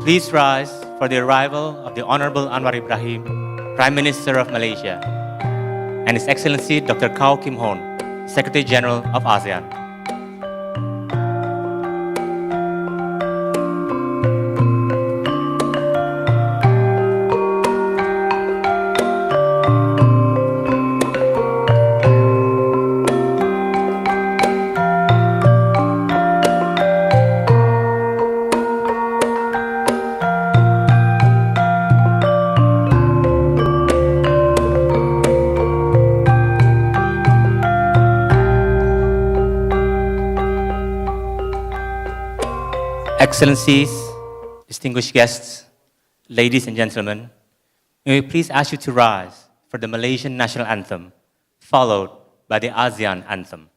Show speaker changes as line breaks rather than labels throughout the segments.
Please rise for the arrival of the Honorable Anwar Ibrahim, Prime Minister of Malaysia, and His Excellency Dr. Kau Kim Hoon, Secretary General of ASEAN. Excellencies, distinguished guests, ladies and gentlemen, may we please ask you to rise for the Malaysian national anthem, followed by the ASEAN anthem.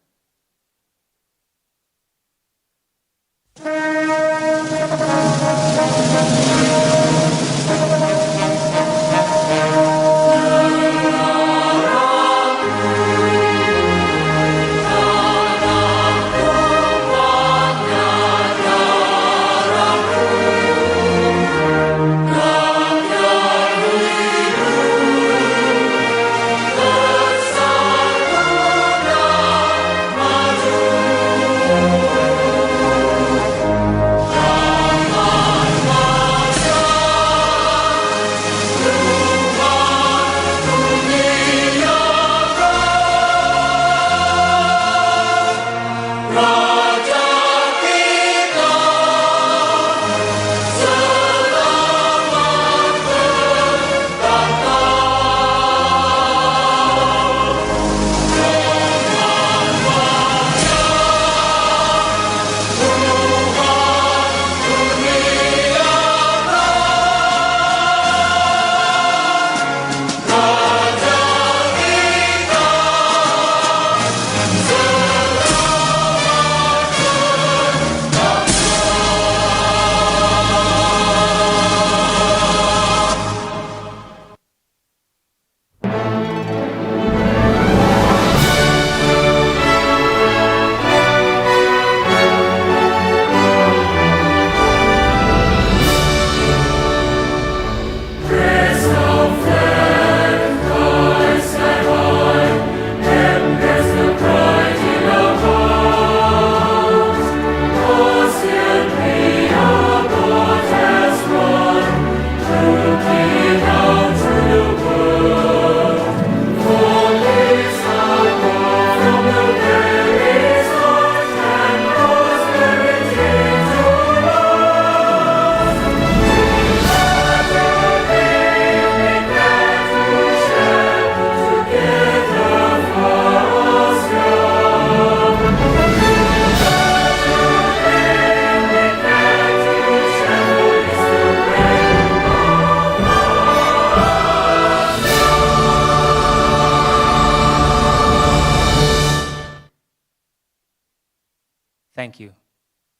Thank you.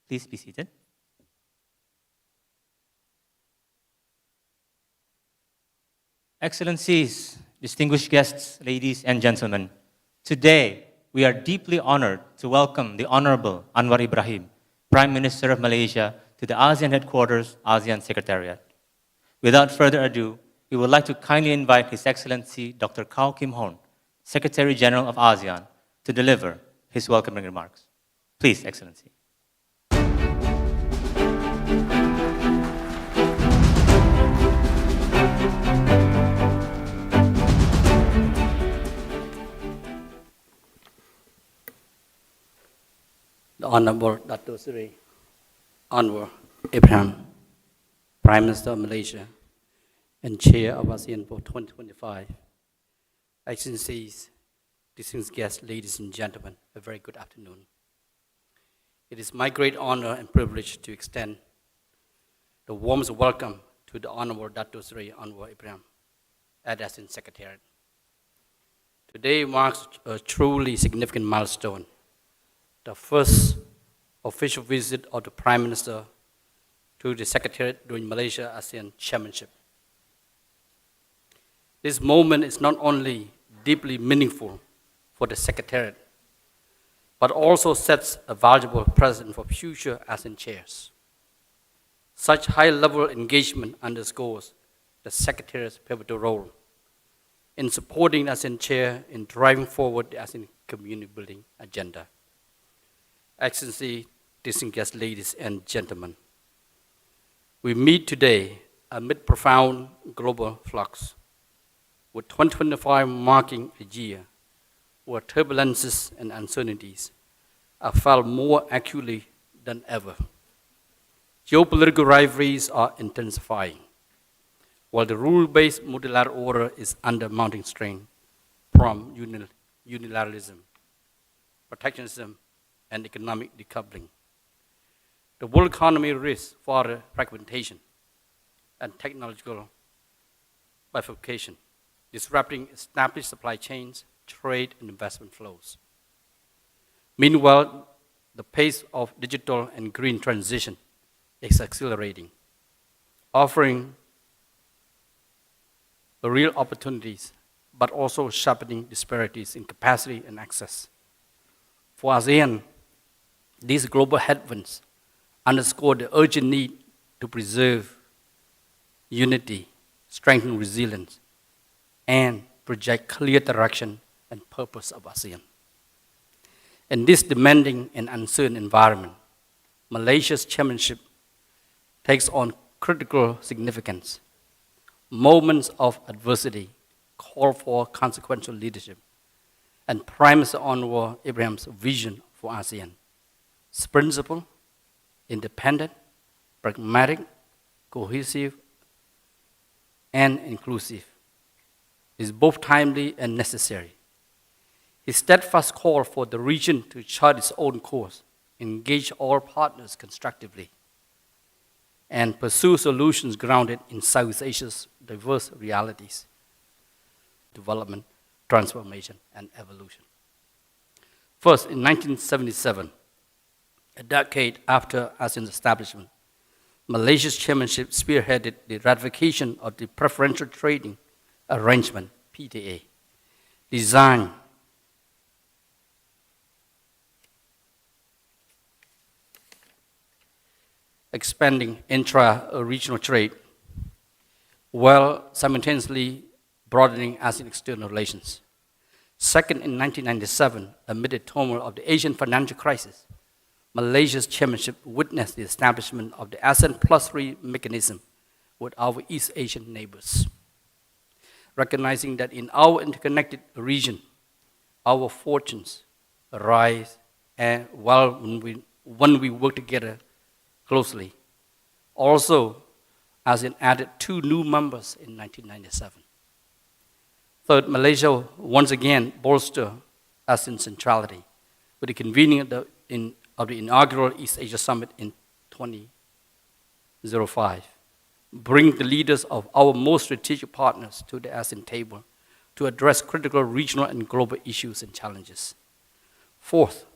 Please be seated. Excellencies, distinguished guests, ladies and gentlemen, today we are deeply honored to welcome the Honorable Anwar Ibrahim, Prime Minister of Malaysia, to the ASEAN Headquarters, ASEAN Secretariat. Without further ado, we would like to kindly invite His Excellency Dr. Kau Kim Hoon, Secretary General of ASEAN, to deliver his welcoming remarks. Please, Excellency.
The Honorable Dato' Sri Anwar Ibrahim, Prime Minister of Malaysia and Chair of ASEAN for 2025. Excellencies, distinguished guests, ladies and gentlemen, a very good afternoon. It is my great honor and privilege to extend the warmest welcome to the Honorable Dato' Sri Anwar Ibrahim at ASEAN Secretariat. Today marks a truly significant milestone, the first official visit of the Prime Minister to the Secretariat during Malaysia ASEAN Chairmanship. This moment is not only deeply meaningful for the Secretariat, but also sets a valuable precedent for future ASEAN chairs. Such high-level engagement underscores the Secretariat's pivotal role in supporting the ASEAN Chair in driving forward the ASEAN community building agenda. Excellency, distinguished guests, ladies and gentlemen, we meet today amid profound global flux, with 2025 marking a year where turbulences and uncertainties are felt more acutely than ever. Geopolitical rivalries are intensifying, while the rule-based multilateral order is under mounting strain from unilateralism, protectionism, and economic decoupling. The world economy risks further fragmentation and technological bifurcation, disrupting established supply chains, trade, and investment flows. Meanwhile, the pace of digital and green transition is accelerating, offering real opportunities, but also sharpening disparities in capacity and access. For ASEAN, these global headwinds underscore the urgent need to preserve unity, strengthen resilience, and project clear direction and purpose of ASEAN. In this demanding and uncertain environment, Malaysia's chairmanship takes on critical significance. Moments of adversity call for consequential leadership, and Prime Minister Anwar Ibrahim's vision for ASEAN is principled, independent, pragmatic, cohesive, and inclusive, is both timely and necessary. His steadfast call for the region to chart its own course, engage all partners constructively, and pursue solutions grounded in Southeast Asia's diverse realities, development, transformation, and evolution. First, in 1977, a decade after ASEAN's establishment, Malaysia's chairmanship spearheaded the ratification of the Preferential Trading Arrangement, PTA, designed expanding intra-regional trade while simultaneously broadening ASEAN external relations. Second, in 1997, amid the turmoil of the Asian financial crisis, Malaysia's chairmanship witnessed the establishment of the ASEAN Plus 3 mechanism with our East Asian neighbors. Recognizing that in our interconnected region, our fortunes rise and when we work together closely. Also, ASEAN added 2 new members in 1997. Third, Malaysia once again bolstered ASEAN centrality with the convening of the inaugural East Asia Summit in 2005, bringing the leaders of our most strategic partners to the ASEAN table to address critical regional and global issues and challenges. Fourth,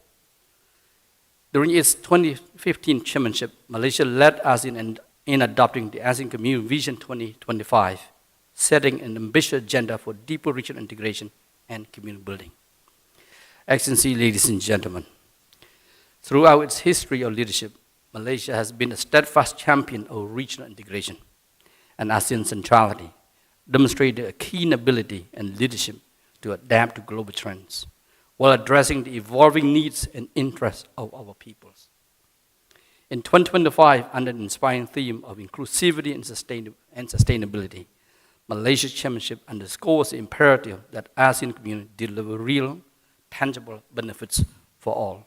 during its 2015 chairmanship, Malaysia led ASEAN in adopting the ASEAN Community Vision 2025, setting an ambitious agenda for deeper regional integration and community building. Excellency, ladies and gentlemen, throughout its history of leadership, Malaysia has been a steadfast champion of regional integration and ASEAN centrality, demonstrating a keen ability and leadership to adapt to global trends, while addressing the evolving needs and interests of our peoples. In 2025, under the inspiring theme of inclusivity and sustainability, Malaysia's chairmanship underscores the imperative that ASEAN community deliver real, tangible benefits for all,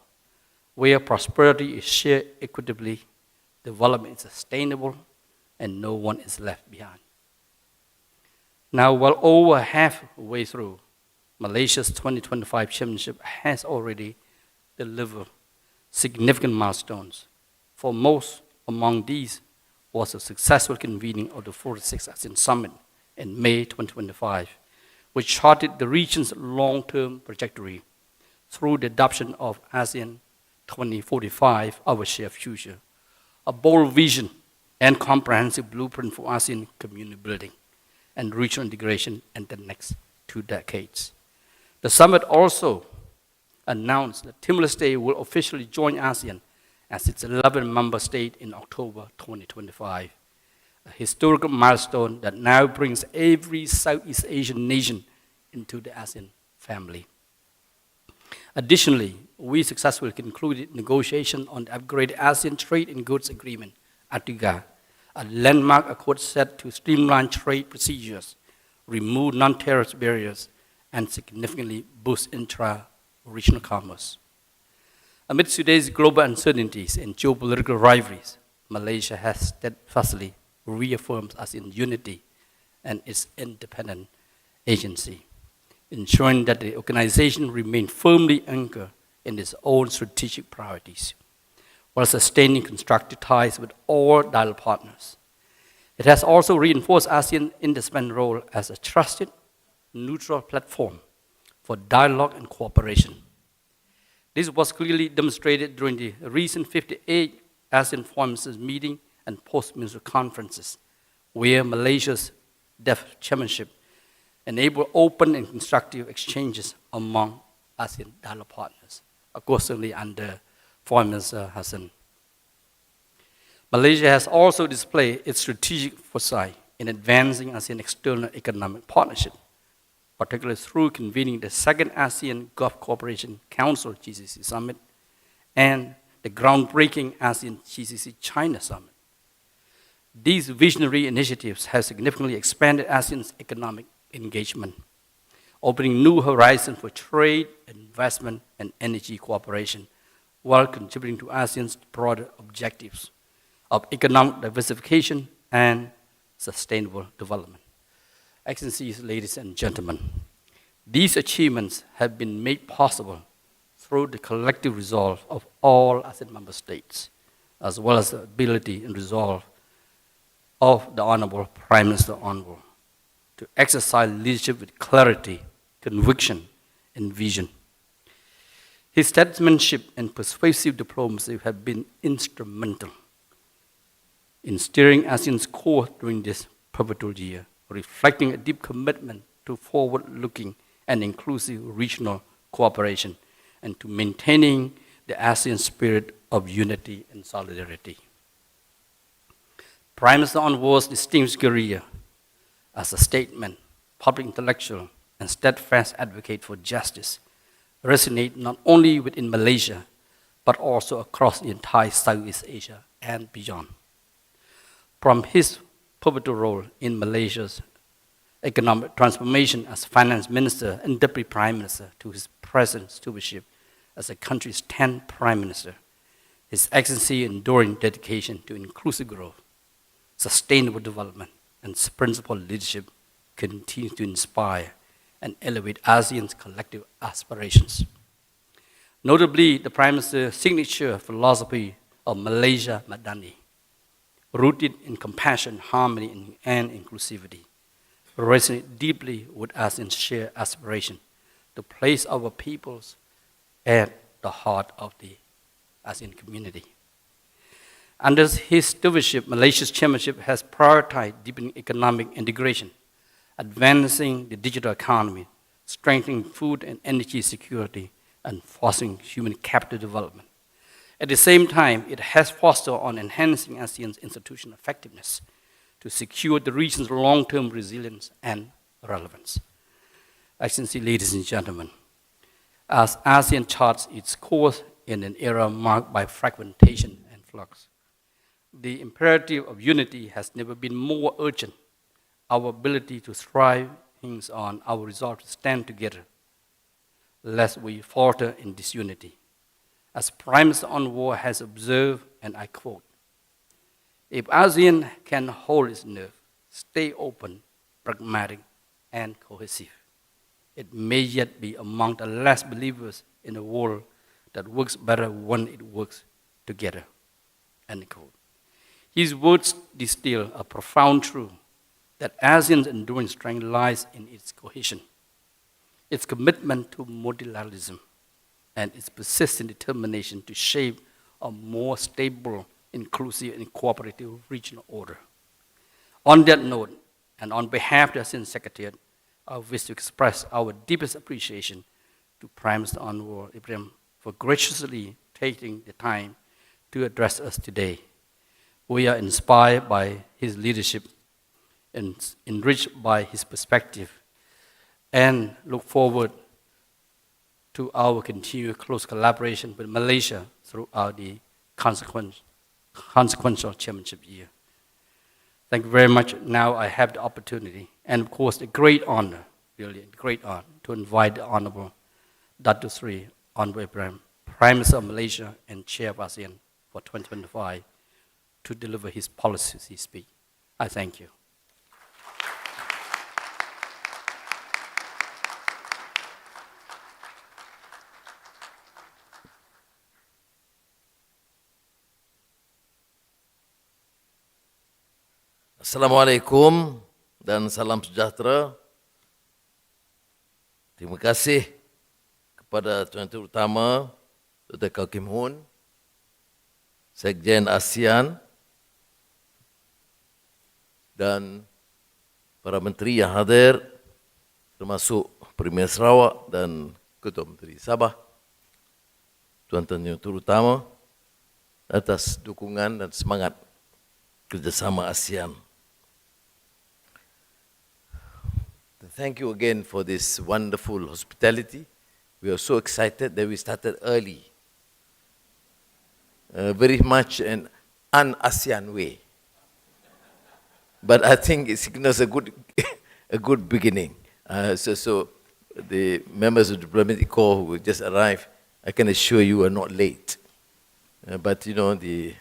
where prosperity is shared equitably, development is sustainable, and no one is left behind. Now, well over halfway through, Malaysia's 2025 chairmanship has already delivered significant milestones. For most among these was the successful convening of the 46th ASEAN Summit in May 2025, which charted the region's long-term trajectory through the adoption of ASEAN 2045, Our Shared Future, a bold vision and comprehensive blueprint for ASEAN community building and regional integration in the next 2 decades. The summit also announced that Timor-Leste will officially join ASEAN as its 11th member state in October 2025, a historical milestone that now brings every Southeast Asian nation into the ASEAN family. Additionally, we successfully concluded negotiations on the upgraded ASEAN Trade in Goods Agreement, ATIGA, a landmark accord set to streamline trade procedures, remove non-tariff barriers, and significantly boost intra-regional commerce. Amidst today's global uncertainties and geopolitical rivalries, Malaysia has steadfastly reaffirmed ASEAN unity and its independent agency, ensuring that the organization remains firmly anchored in its own strategic priorities, while sustaining constructive ties with all dialogue partners. It has also reinforced ASEAN's indispensable role as a trusted, neutral platform for dialogue and cooperation. This was clearly demonstrated during the recent 58 ASEAN Foreign Ministers meeting and post-minister conferences, where Malaysia's DEF chairmanship enabled open and constructive exchanges among ASEAN dialogue partners, of course, certainly under Foreign Minister Hassan. Malaysia has also displayed its strategic foresight in advancing ASEAN external economic partnership, particularly through convening the second ASEAN Gulf Cooperation Council GCC Summit and the groundbreaking ASEAN GCC China Summit. These visionary initiatives have significantly expanded ASEAN's economic engagement, opening new horizons for trade, investment, and energy cooperation, while contributing to ASEAN's broader objectives of economic diversification and sustainable development. Excellencies, ladies and gentlemen, these achievements have been made possible through the collective resolve of all ASEAN member states, as well as the ability and resolve of the Honorable Prime Minister Anwar to exercise leadership with clarity, conviction, and vision. His statesmanship and persuasive diplomacy have been instrumental in steering ASEAN's course during this pivotal year, reflecting a deep commitment to forward-looking and inclusive regional cooperation and to maintaining the ASEAN spirit of unity and solidarity. Prime Minister Anwar's distinguished career as a statesman, public intellectual, and steadfast advocate for justice resonate not only within Malaysia, but also across the entire Southeast Asia and beyond. From his pivotal role in Malaysia's economic transformation as finance minister and deputy prime minister to his present stewardship as the country's 10th prime minister, His Excellency's enduring dedication to inclusive growth, sustainable development, and principled leadership continues to inspire and elevate ASEAN's collective aspirations. Notably, the Prime Minister's signature philosophy of Malaysia Madani, rooted in compassion, harmony, and inclusivity, resonates deeply with ASEAN's shared aspiration to place our peoples at the heart of the ASEAN community. Under his stewardship, Malaysia's chairmanship has prioritized deepening economic integration, advancing the digital economy, strengthening food and energy security, and fostering human capital development. At the same time, it has fostered on enhancing ASEAN's institutional effectiveness to secure the region's long-term resilience and relevance. Excellency, ladies and gentlemen, as ASEAN charts its course in an era marked by fragmentation and flux, the imperative of unity has never been more urgent. Our ability to thrive hangs on our resolve to stand together, lest we falter in disunity. As Prime Minister Anwar has observed, and I quote, "If ASEAN can hold its nerve, stay open, pragmatic, and cohesive, it may yet be among the last believers in a world that works better when it works together." End quote. His words distill a profound truth that ASEAN's enduring strength lies in its cohesion, its commitment to multilateralism, and its persistent determination to shape a more stable, inclusive, and cooperative regional order. On that note, and on behalf of the ASEAN Secretariat, I wish to express our deepest appreciation to Prime Minister Anwar Ibrahim for graciously taking the time to address us today. We are inspired by his leadership and enriched by his perspective, and look forward to our continued close collaboration with Malaysia throughout the consequential chairmanship year. Thank you very much. Now I have the opportunity, and of course, a great honor, really a great honor, to invite the Honorable Datuk Sri Anwar Ibrahim, Prime Minister of Malaysia and Chair of ASEAN for 2025, to deliver his policy speech. I thank you.
Assalamualaikum dan salam sejahtera. Terima kasih kepada Tuan Menteri Utama Dr. Kau Kim Hoon, Sekjen ASEAN dan para menteri yang hadir, termasuk Premier Sarawak dan Ketua Menteri Sabah, Tuan-tuan Yang Terutama, atas dukungan dan semangat kerjasama ASEAN. Thank you again for this wonderful hospitality. We are so excited that we started early. Very much an un-ASEAN way. But I think it signals a good, a good beginning. So the members of the diplomatic corps who just arrived, I can assure you are not late. But you know, the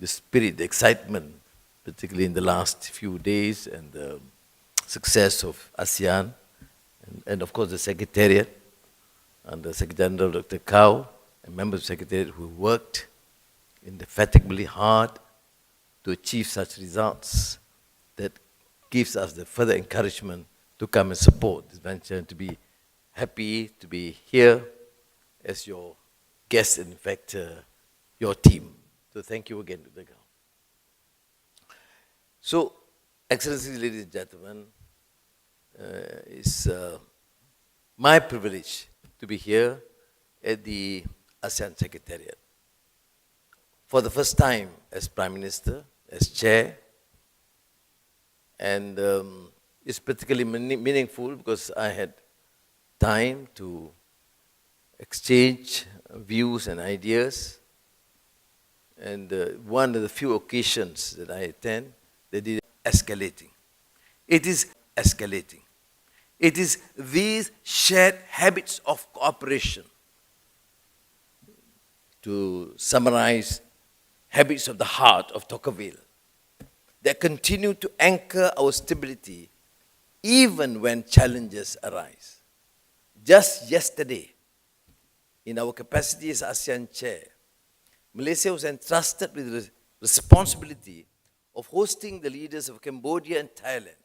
spirit, the excitement, particularly in the last few days, and the success of ASEAN, and of course the Secretariat, and the Secretary General Dr. Kau, and members of the Secretariat who worked indefatigably hard to achieve such results, that gives us the further encouragement to come and support this venture, and to be happy to be here as your guest, and in fact, your team. So thank you again, Dr. Kau. So, Excellencies, ladies and gentlemen, it's my privilege to be here at the ASEAN Secretariat for the first time as Prime Minister, as Chair, and it's particularly meaningful because I had time to exchange views and ideas, and one of the few occasions that I attend, that is escalating. It is escalating. It is these shared habits of cooperation, to summarize, habits of the heart of Tocqueville, that continue to anchor our stability even when challenges arise. Just yesterday, in our capacity as ASEAN Chair, Malaysia was entrusted with the responsibility of hosting the leaders of Cambodia and Thailand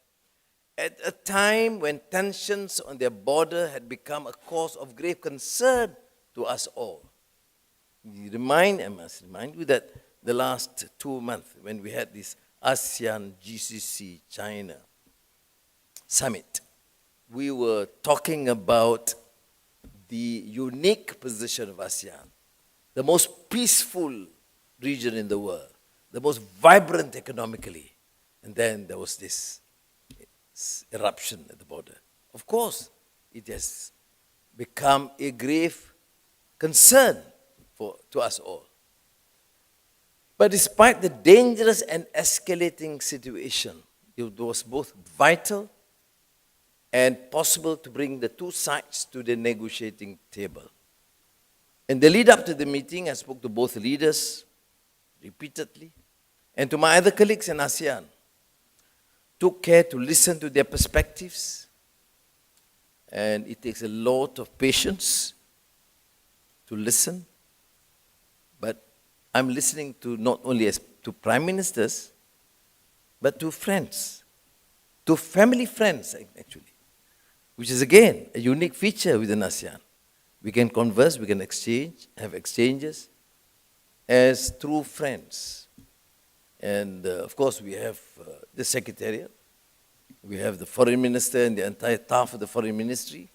at a time when tensions on their border had become a cause of grave concern to us all. I must remind you that the last 2 months, when we had this ASEAN GCC China summit, we were talking about the unique position of ASEAN, the most peaceful region in the world, the most vibrant economically, and then there was this eruption at the border. Of course, it has become a grave concern to us all. But despite the dangerous and escalating situation, it was both vital and possible to bring the two sides to the negotiating table. In the lead up to the meeting, I spoke to both leaders repeatedly, and to my other colleagues in ASEAN, took care to listen to their perspectives, and it takes a lot of patience to listen. But I'm listening to not only to prime ministers, but to friends, to family friends actually, which is again a unique feature within ASEAN. We can converse, we can exchange, have exchanges as true friends. And of course we have the Secretariat, we have the Foreign Minister and the entire staff of the Foreign Ministry,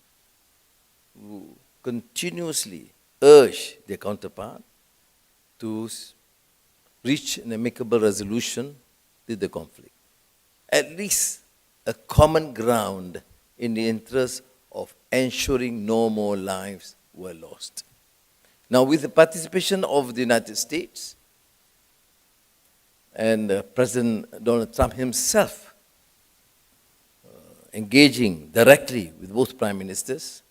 who continuously urge their counterpart to reach an amicable resolution to the conflict. At least a common ground in the interest of ensuring no more lives were lost. Now, with the participation of the United States and President Donald Trump himself engaging directly with both prime ministers,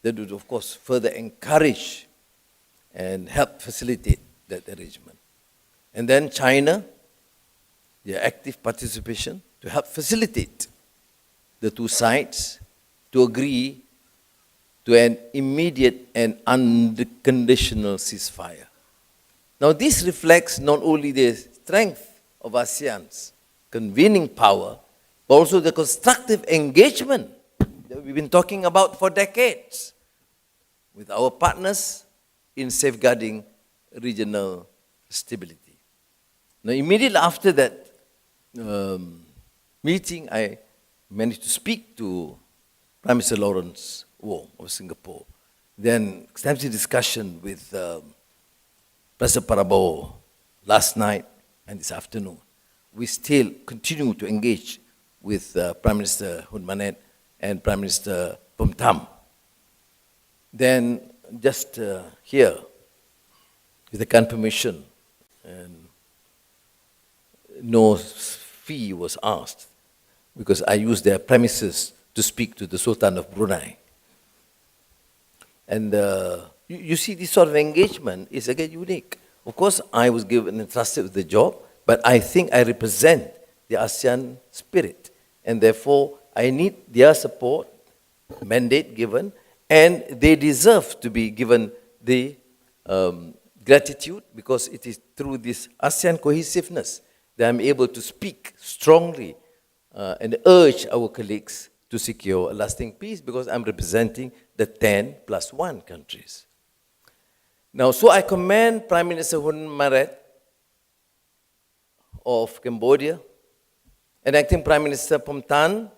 that would, of course, further encourage and help facilitate that arrangement. And then China, their active participation to help facilitate the two sides to agree to an immediate and unconditional ceasefire. Now, this reflects not only the strength of ASEAN's convening power, but also the constructive engagement that we've been talking about for decades with our partners in safeguarding regional stability. Now, immediately after that meeting, I managed to speak to Prime Minister Lawrence Wong of Singapore. Then extensive discussion with President Prabowo last night and this afternoon. We still continue to engage with Prime Minister Hun Manet and Prime Minister Phum Tham. Then just here, with the confirmation, and no fee was asked because I used their premises to speak to the Sultan of Brunei. And you see, this sort of engagement is again unique. Of course, I was given and entrusted with the job, but I think I represent the ASEAN spirit. And therefore, I need their support, mandate given, and they deserve to be given the gratitude because it is through this ASEAN cohesiveness that I'm able to speak strongly and urge our colleagues to secure a lasting peace because I'm representing the 10+1 countries. Now, so I commend Prime Minister Hun Manet of Cambodia and Acting Prime Minister Phum Tham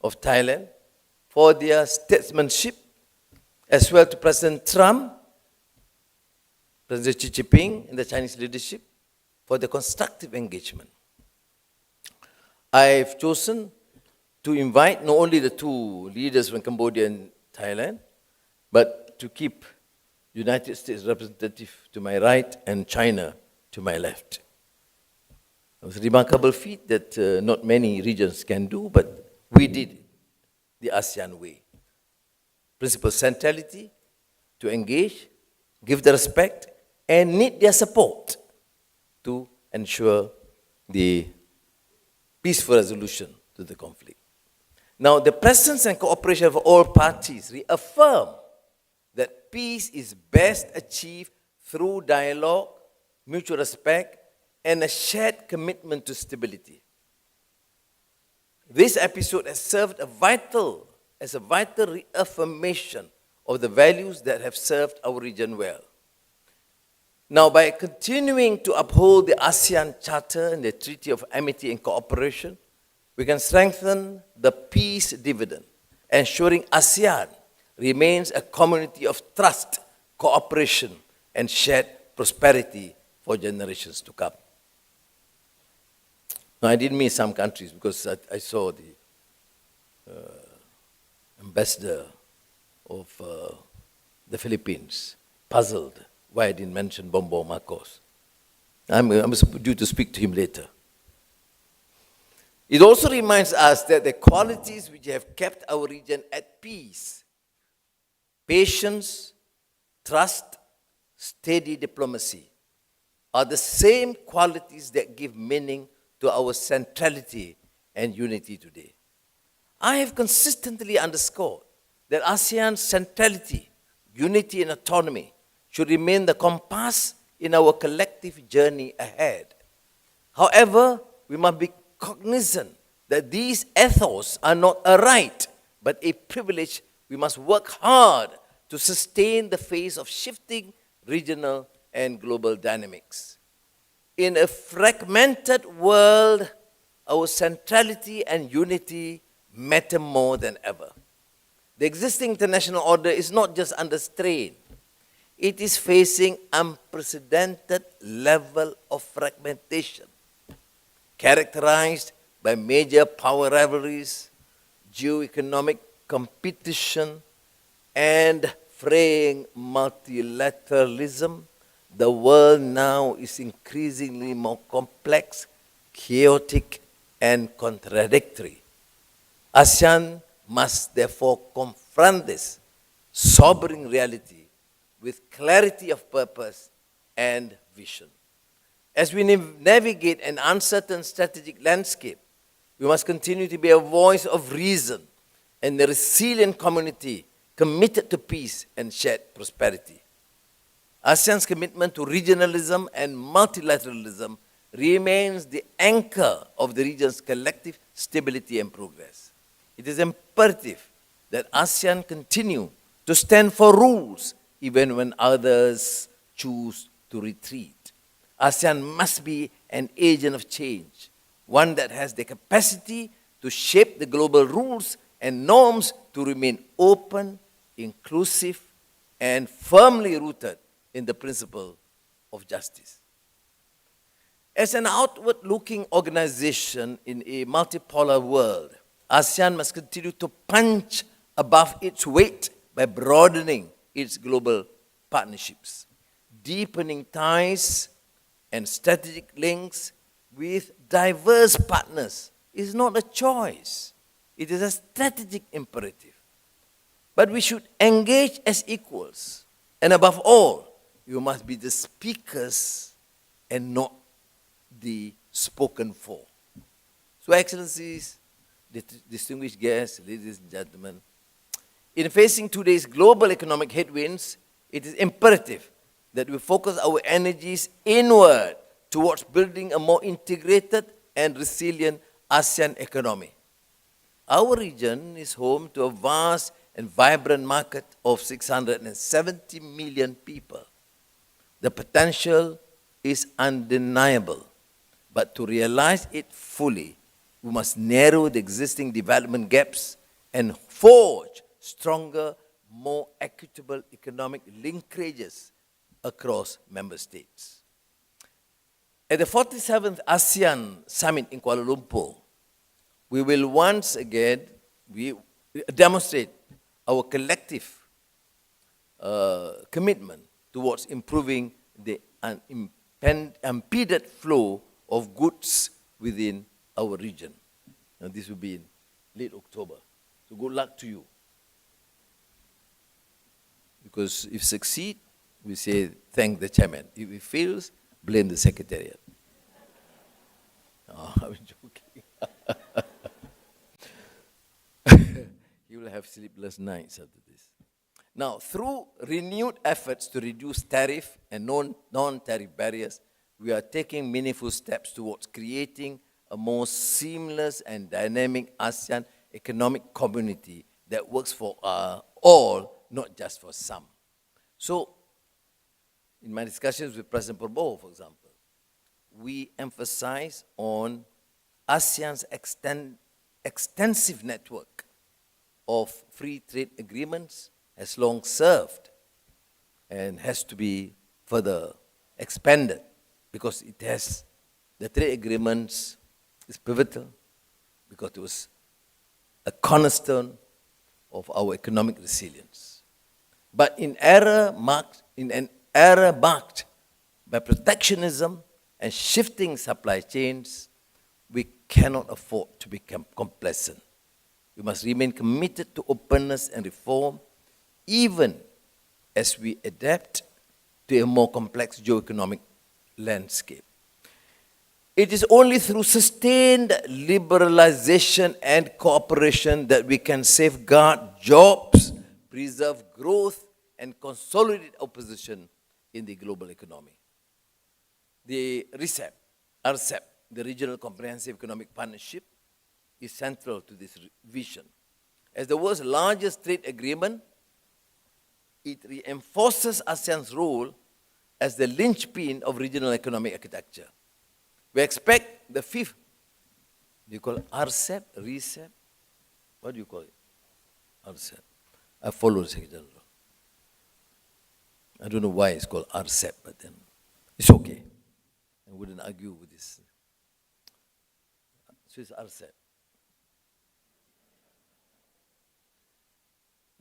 of Thailand for their statesmanship, as well to President Trump, President Xi Jinping, and the Chinese leadership for the constructive engagement. I've chosen to invite not only the two leaders from Cambodia and Thailand, but to keep United States representative to my right and China to my left. It was a remarkable feat that not many regions can do, but we did the ASEAN way. Principal centrality, to engage, give the respect, and need their support to ensure the peaceful resolution to the conflict. Now, the presence and cooperation of all parties reaffirm that peace is best achieved through dialogue, mutual respect, and a shared commitment to stability. This episode has served as a vital reaffirmation of the values that have served our region well. Now, by continuing to uphold the ASEAN Charter and the Treaty of Amity and Cooperation, we can strengthen the peace dividend, ensuring ASEAN remains a community of trust, cooperation, and shared prosperity for generations to come. Now, I did miss some countries because I saw the ambassador of the Philippines puzzled why I didn't mention Bongbong Marcos. I'm due to speak to him later. It also reminds us that the qualities which have kept our region at peace, patience, trust, steady diplomacy, are the same qualities that give meaning to our centrality and unity today. I have consistently underscored that ASEAN's centrality, unity, and autonomy should remain the compass in our collective journey ahead. However, we must be cognizant that these ethos are not a right, but a privilege we must work hard to sustain the face of shifting regional and global dynamics. In a fragmented world, our centrality and unity matter more than ever. The existing international order is not just under strain. it is facing unprecedented level of fragmentation, characterized by major power rivalries, geo-economic competition, and fraying multilateralism. The world now is increasingly more complex, chaotic, and contradictory. ASEAN must therefore confront this sobering reality with clarity of purpose and vision. As we navigate an uncertain strategic landscape, we must continue to be a voice of reason and a resilient community committed to peace and shared prosperity. ASEAN's commitment to regionalism and multilateralism remains the anchor of the region's collective stability and progress. It is imperative that ASEAN continue to stand for rules even when others choose to retreat. ASEAN must be an agent of change, one that has the capacity to shape the global rules and norms to remain open, inclusive, and firmly rooted in the principle of justice. As an outward-looking organization in a multipolar world, ASEAN must continue to punch above its weight by broadening its global partnerships, deepening ties and strategic links with diverse partners is not a choice. It is a strategic imperative. But we should engage as equals. And above all, you must be the speakers and not the spoken for. So, Excellencies, distinguished guests, ladies and gentlemen, in facing today's global economic headwinds, it is imperative that we focus our energies inward towards building a more integrated and resilient ASEAN economy. Our region is home to a vast and vibrant market of 670 million people. The potential is undeniable, but to realize it fully, we must narrow the existing development gaps and forge stronger, more equitable economic linkages across member states. At the 47th ASEAN Summit in Kuala Lumpur, we will once again demonstrate our collective commitment towards improving the unimpeded flow of goods within our region. And this will be in late October. So good luck to you. Because if succeed, we say thank the chairman. If it fails, blame the secretariat. Oh, I'm joking. You will have sleepless nights after this. Now, through renewed efforts to reduce tariff and non-tariff barriers, we are taking meaningful steps towards creating a more seamless and dynamic ASEAN economic community that works for all, not just for some. So, in my discussions with President Prabowo, for example, we emphasize on ASEAN's extensive network of free trade agreements has long served and has to be further expanded because it has, the trade agreements is pivotal because it was a cornerstone of our economic resilience. But in an era marked by protectionism and shifting supply chains, we cannot afford to become complacent. We must remain committed to openness and reform, even as we adapt to a more complex geoeconomic landscape. It is only through sustained liberalization and cooperation that we can safeguard jobs, preserve growth, and consolidate our position in the global economy. The RCEP, the Regional Comprehensive Economic Partnership, is central to this vision. As the world's largest trade agreement, it reinforces ASEAN's role as the linchpin of regional economic architecture. We expect the fifth, do you call it RCEP, RCEP? What do you call it? RCEP. I follow the Secretary General. I don't know why it's called RCEP, but then it's okay. I wouldn't argue with this. So it's RCEP.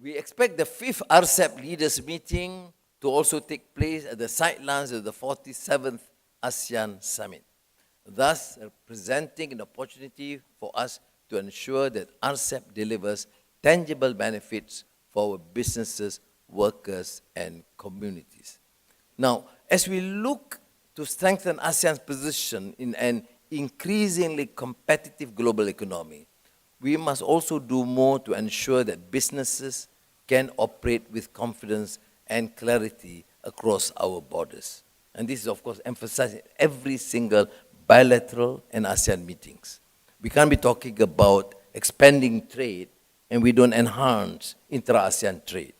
We expect the 5th RCEP leaders meeting to also take place at the sidelines of the 47th ASEAN Summit, thus presenting an opportunity for us to ensure that RCEP delivers tangible benefits for our businesses, workers, and communities. Now, as we look to strengthen ASEAN's position in an increasingly competitive global economy, we must also do more to ensure that businesses can operate with confidence and clarity across our borders. And this is, of course, emphasized in every single bilateral and ASEAN meetings. We can't be talking about expanding trade and we don't enhance intra-ASEAN trade.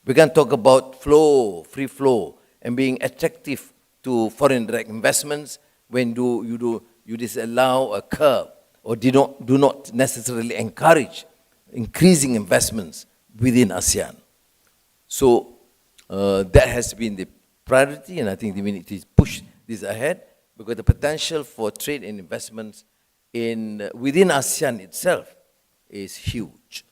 We can talk about flow, free flow, and being attractive to foreign direct investments when you disallow a curb or do not necessarily encourage increasing investments within ASEAN. So that has been the priority, and I think we need to push this ahead because the potential for trade and investments within ASEAN itself is huge.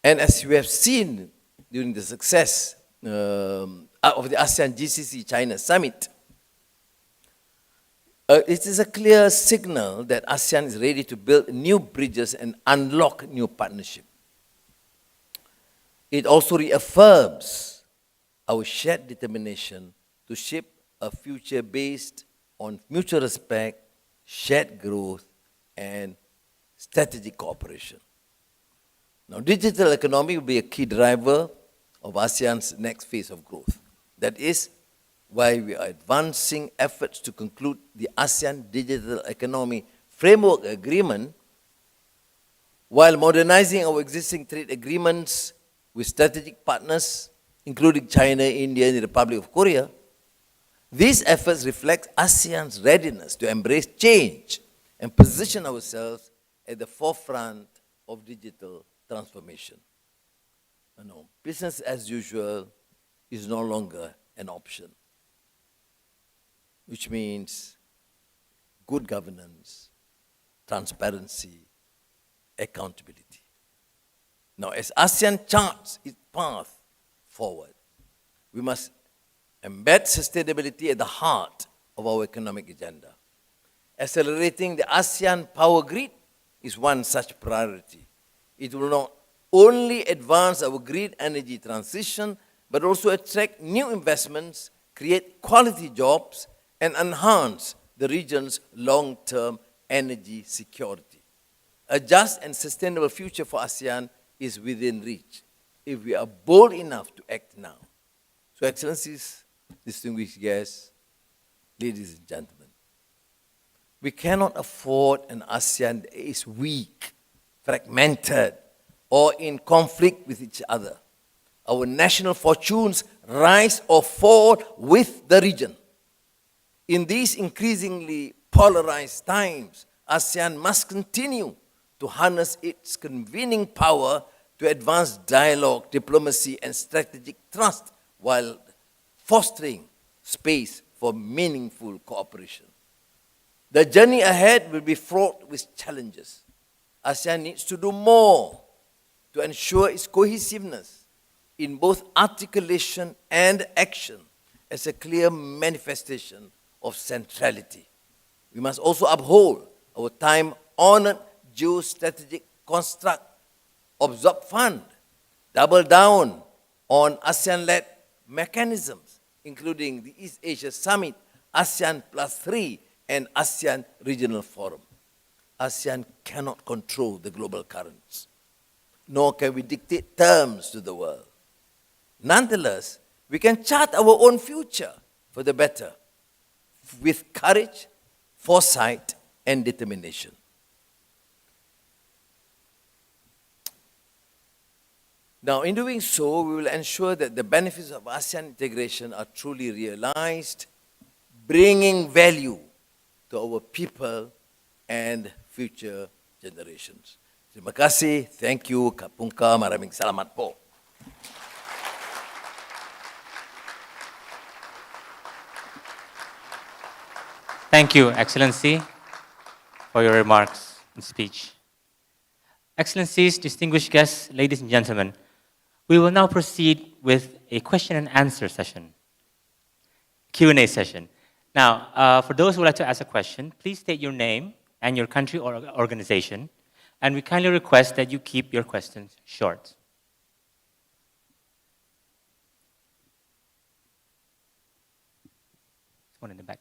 And as we have seen during the success of the ASEAN GCC China Summit, it is a clear signal that ASEAN is ready to build new bridges and unlock new partnerships. It also reaffirms our shared determination to shape a future based on mutual respect, shared growth, and strategic cooperation. Now, digital economy will be a key driver of ASEAN's next phase of growth. That is why we are advancing efforts to conclude the ASEAN Digital Economy Framework Agreement while modernizing our existing trade agreements with strategic partners, including China, India, and the Republic of Korea. These efforts reflect ASEAN's readiness to embrace change and position ourselves at the forefront of digital transformation. Business as usual is no longer an option, which means good governance, transparency, accountability. Now, as ASEAN charts its path forward, we must embed sustainability at the heart of our economic agenda. Accelerating the ASEAN power grid is one such priority. It will not only advance our green energy transition, but also attract new investments, create quality jobs, and enhance the region's long-term energy security. A just and sustainable future for ASEAN is within reach if we are bold enough to act now. So, Excellencies, distinguished guests, ladies and gentlemen, we cannot afford an ASEAN that is weak, fragmented, or in conflict with each other. Our national fortunes rise or fall with the region. In these increasingly polarized times, ASEAN must continue to harness its convening power to advance dialogue, diplomacy, and strategic trust while fostering space for meaningful cooperation. The journey ahead will be fraught with challenges. ASEAN needs to do more to ensure its cohesiveness in both articulation and action as a clear manifestation of centrality. We must also uphold our time-honored geostrategic construct, absorb fund, double down on ASEAN-led mechanisms, including the East Asia Summit, ASEAN +3, and ASEAN Regional Forum. ASEAN cannot control the global currents, nor can we dictate terms to the world. Nonetheless, we can chart our own future for the better with courage, foresight, and determination. Now, in doing so, we will ensure that the benefits of ASEAN integration are truly realized, bringing value to our people and future generations. Terima kasih, thank you, Kapungka, maraming salamat po.
Thank you, Excellency, for your remarks and speech. Excellencies, distinguished guests, ladies and gentlemen, we will now proceed with a question and answer session, Q&A session. Now, for those who would like to ask a question, please state your name and your country or organization, and we kindly request that you keep your questions short. One in the back.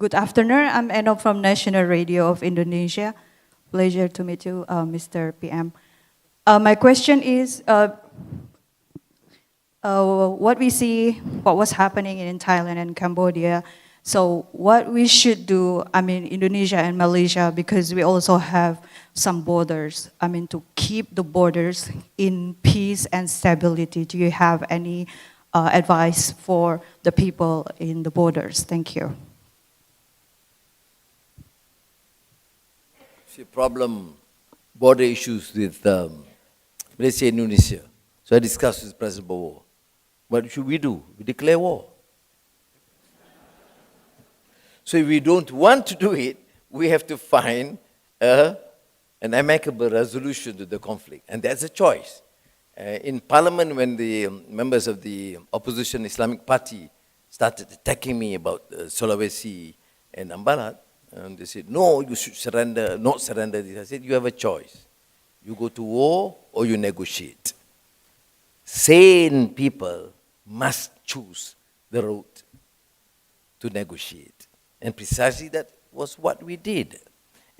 Good afternoon. I'm Eno from National Radio of Indonesia. Pleasure to meet you, Mr. PM. My question is, what we see, what was happening in Thailand and Cambodia. So what we should do, Indonesia and Malaysia, because we also have some borders, to keep the borders in peace and stability. Do you have any advice for the people in the borders? Thank you.
See, problem, border issues with Malaysia and Indonesia. So I discussed with President Bowo. What should we do? We declare war. So if we don't want to do it, we have to find an amicable resolution to the conflict. And that's a choice. In Parliament, when the members of the opposition Islamic Party started attacking me about Sulawesi and Ambalat, and they said, no, you should surrender, not surrender this. I said, you have a choice. You go to war or you negotiate. Sane people must choose the road to negotiate. And precisely that was what we did.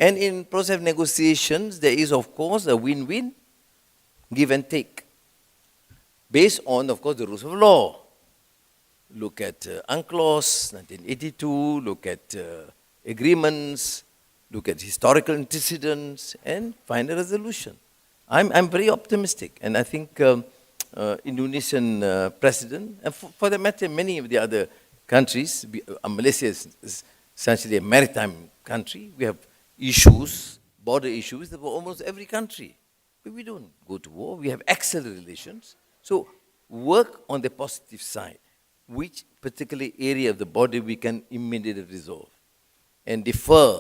And in process of negotiations, there is, of course, a win-win, give and take, based on, of course, the rules of law. Look at UNCLOS, 1982, look at agreements, look at historical antecedents, and find a resolution. I'm very optimistic, and I think Indonesian president, and for that matter, many of the other countries, Malaysia is essentially a maritime country. We have issues, border issues, for almost every country. But we don't go to war. We have excellent relations. So work on the positive side. Which particular area of the border we can immediately resolve, and defer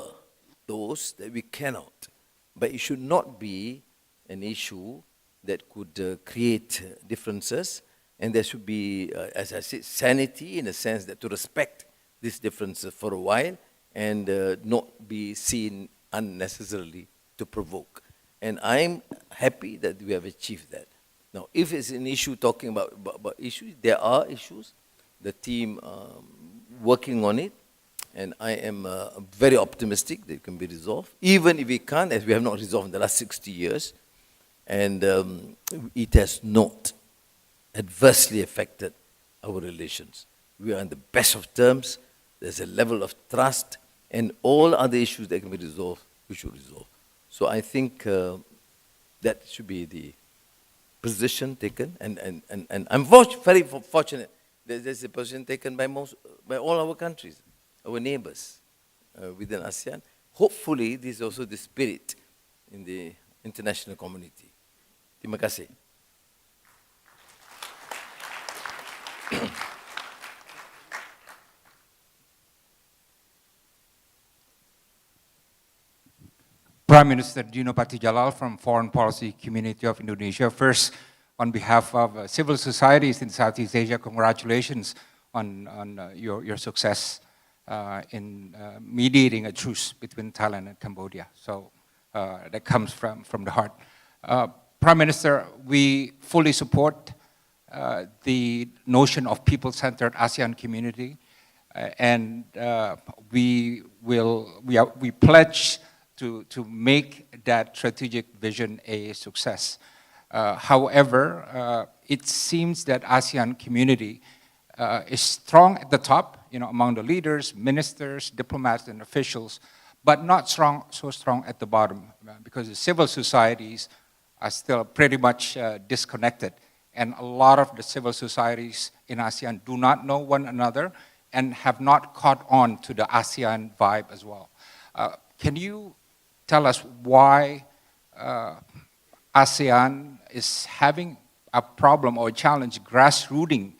those that we cannot. But it should not be an issue that could create differences, and there should be, as I said, sanity in the sense that to respect these differences for a while and not be seen unnecessarily to provoke. And I'm happy that we have achieved that. Now, if it's an issue talking about issues, there are issues. The team working on it, and I am very optimistic that it can be resolved, even if we can't, as we have not resolved in the last 60 years, and it has not adversely affected our relations. We are in the best of terms, there's a level of trust, and all other issues that can be resolved, we should resolve. So I think that should be the position taken, and I'm very fortunate. There's a position taken by all our countries, our neighbors within ASEAN. Hopefully, this is also the spirit in the international community. Terima kasih.
Prime Minister Dino Patijalal from Foreign Policy Community of Indonesia. First, on behalf of civil societies in Southeast Asia, congratulations on your success in mediating a truce between Thailand and Cambodia. So that comes from the heart. Prime Minister, we fully support the notion of people-centered ASEAN community, and we pledge to make that strategic vision a success. However, it seems that ASEAN community is strong at the top, among the leaders, ministers, diplomats, and officials, but not so strong at the bottom, because the civil societies are still pretty much disconnected. And a lot of the civil societies in ASEAN do not know one another and have not caught on to the ASEAN vibe as well. Can you tell us why ASEAN is having a problem or a challenge grassrooting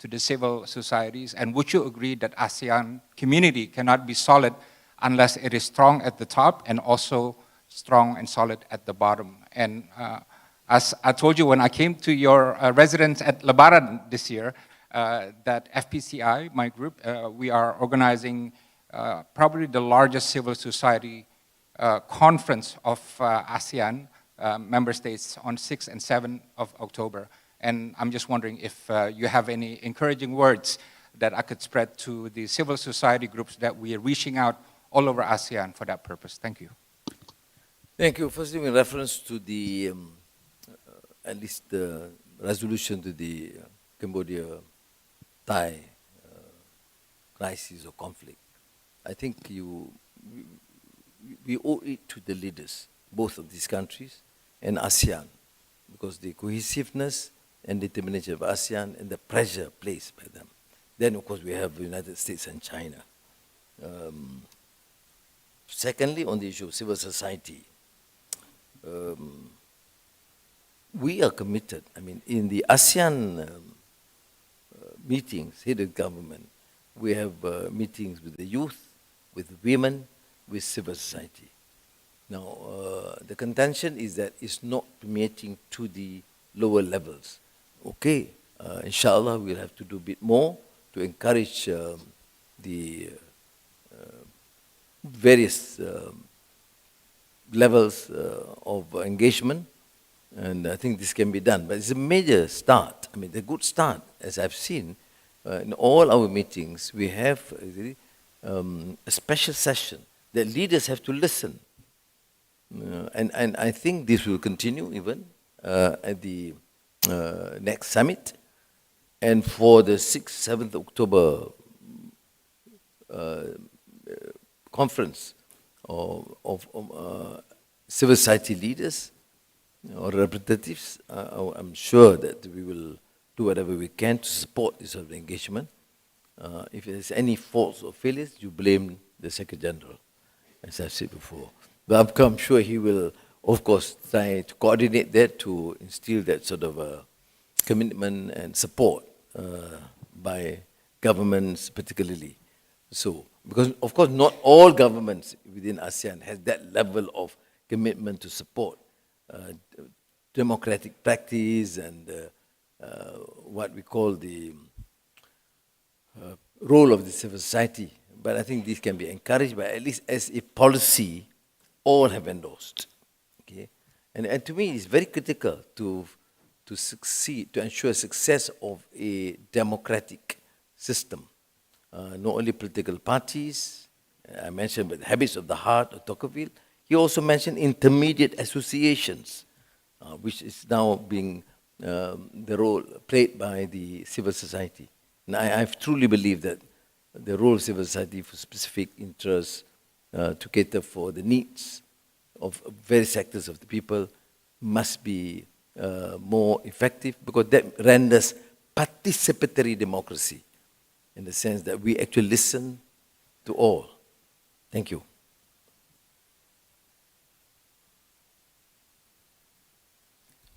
to the civil societies? And would you agree that ASEAN community cannot be solid unless it is strong at the top and also strong and solid at the bottom? And as I told you when I came to your residence at Lebaran this year, that FPCI, my group, we are organizing probably the largest civil society conference of ASEAN member states on 6 and 7 of October. And I'm just wondering if you have any encouraging words that I could spread to the civil society groups that we are reaching out all over ASEAN for that purpose. Thank you.
Thank you. Firstly, in reference to the, at least the resolution to the Cambodia-Thai crisis or conflict, I think we owe it to the leaders, both of these countries and ASEAN, because the cohesiveness and determination of ASEAN and the pressure placed by them. Then, of course, we have the United States and China. Secondly, on the issue of civil society, we are committed. I mean, in the ASEAN meetings, headed government, we have meetings with the youth, with women, with civil society. Now, the contention is that it's not permeating to the lower levels. Okay, inshallah, we'll have to do a bit more to encourage the various levels of engagement, and I think this can be done. But it's a major start. I mean, the good start, as I've seen, in all our meetings, we have a special session that leaders have to listen. And I think this will continue even at the next summit. And for the 6th, 7th October conference of civil society leaders or representatives, I'm sure that we will do whatever we can to support this sort of engagement. If there's any faults or failures, you blame the Secretary General, as I've said before. But I'm sure he will, of course, try to coordinate that to instill that sort of commitment and support by governments particularly. So, because of course not all governments within ASEAN has that level of commitment to support democratic practice and what we call the role of the civil society. But I think this can be encouraged by, at least as a policy, all have endorsed. Okay? And to me, it's very critical to succeed, to ensure success of a democratic system. Not only political parties, I mentioned the habits of the heart of Tocqueville, he also mentioned intermediate associations, which is now being the role played by the civil society. And I truly believe that the role of civil society for specific interests to cater for the needs of various sectors of the people must be more effective, because that renders participatory democracy in the sense that we actually listen to all. Thank you.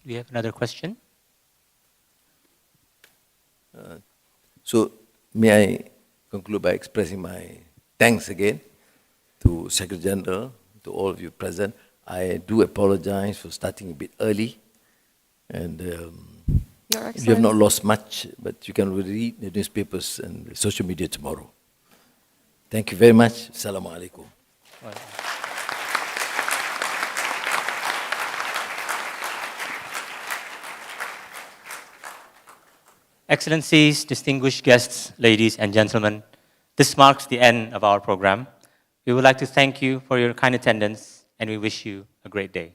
We have another question.
So may I conclude by expressing my thanks again to Secretary General, to all of you present. I do apologize for starting a bit early, and you have not lost much, but you can read the newspapers and the social media tomorrow. Thank you very much. Assalamu alaikum.
Excellencies, distinguished guests, ladies and gentlemen, this marks the end of our program. We would like to thank you for your kind attendance, and we wish you a great day.